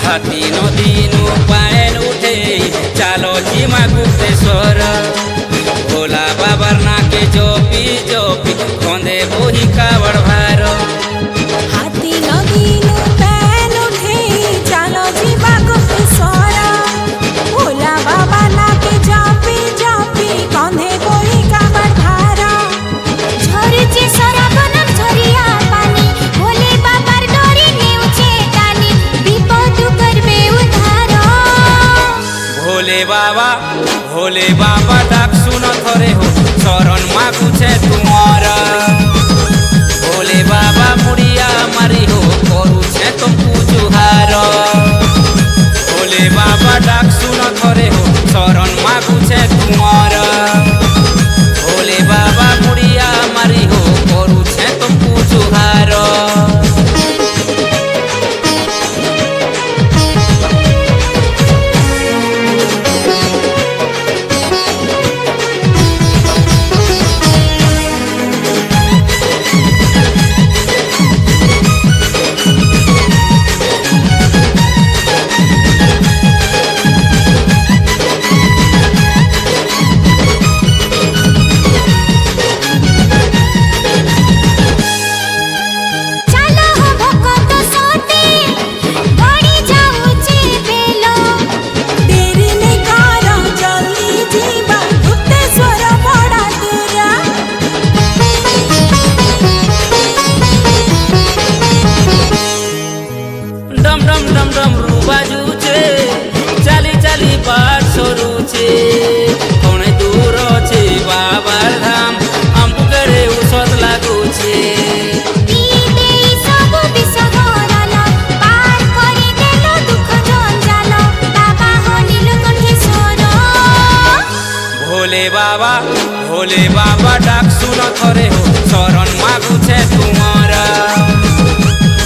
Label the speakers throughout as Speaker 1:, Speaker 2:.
Speaker 1: हाथी नदीनु पाएन उठे चालो जिमा गुप्तेश्वर भोला बाबर नाके जोपी जोपी खोंदे बोही कावड़ भार
Speaker 2: हाथी नदीनु पाएन उठे चालो जिमा गुप्तेश्वर भोला बाबा नाके जोपी जोपी खोंदे बोही कावड़ भार झरीचे सराबनम झरिया पानी भोले बाबार डोरी नेउचे टानी विपद करबे उद्धार
Speaker 1: भोले बाबा डाक सुन थरे हो शरण मागुछे तुमर भोले बाबा मुड़िया मारी हो करुछे तुमको जुहार भोले बाबा डाक सुन थरे हो शरण मागुछे तुमर भोले बाबा मुड़िया मारी हो करुछे तुमको जुहार भोले बाबा डाक सुन थरे हो शरण मागुछे तुमर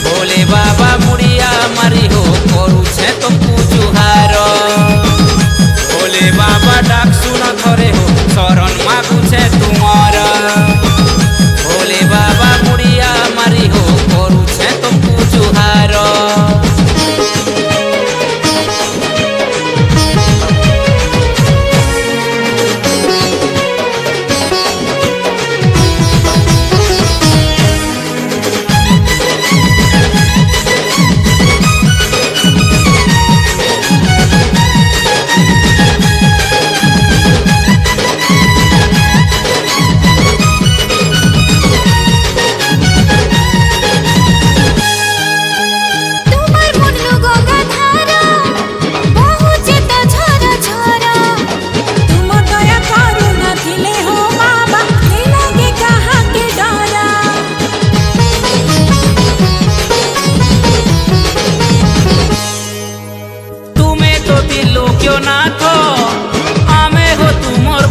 Speaker 1: भोले बाबा मुड़िया मारी हो करुछे तुमको जुहार भोले बाबा डाक सुन थरे हो शरण मागुछे तुमर भोले बाबा मुड़िया मारी हो करुछे तुमको जुहार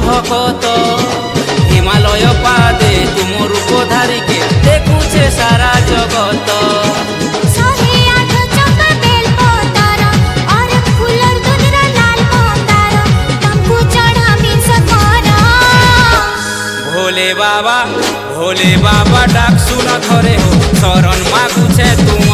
Speaker 1: ভকত হিমালয় পাদে তুম রূপ ধারিকে দেখুছে সারা জগত भोले बाबा डाक सुन थरे हो शरण मागुछे तुम